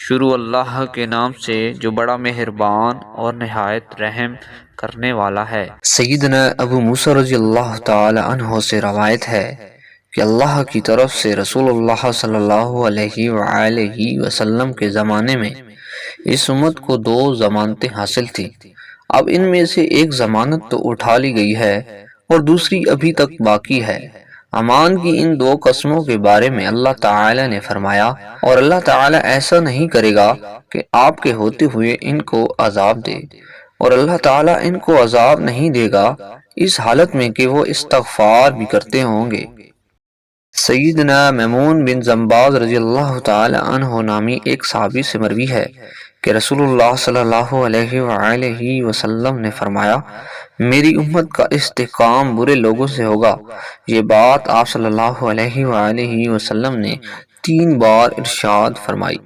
شروع اللہ کے نام سے جو بڑا مہربان اور نہایت رحم کرنے والا ہے۔ سیدنا ابو موسیٰ رضی اللہ تعالی عنہ سے روایت ہے کہ اللہ کی طرف سے رسول اللہ صلی اللہ علیہ وآلہ وسلم کے زمانے میں اس امت کو 2 ضمانتیں حاصل تھی۔ اب ان میں سے ایک ضمانت تو اٹھا لی گئی ہے اور دوسری ابھی تک باقی ہے۔ امان کی ان 2 قسموں کے بارے میں اللہ تعالی نے فرمایا، اور اللہ تعالی ایسا نہیں کرے گا کہ آپ کے ہوتے ہوئے ان کو عذاب دے، اور اللہ تعالی ان کو عذاب نہیں دے گا اس حالت میں کہ وہ استغفار بھی کرتے ہوں گے۔ سیدنا میمون بن زنباز رضی اللہ تعالی عنہ نامی ایک صحابی سے مروی ہے کہ رسول اللہ صلی اللہ علیہ وآلہ وسلم نے فرمایا، میری امت کا استحکام برے لوگوں سے ہوگا۔ یہ بات آپ صلی اللہ علیہ وآلہ وسلم نے 3 بار ارشاد فرمائی۔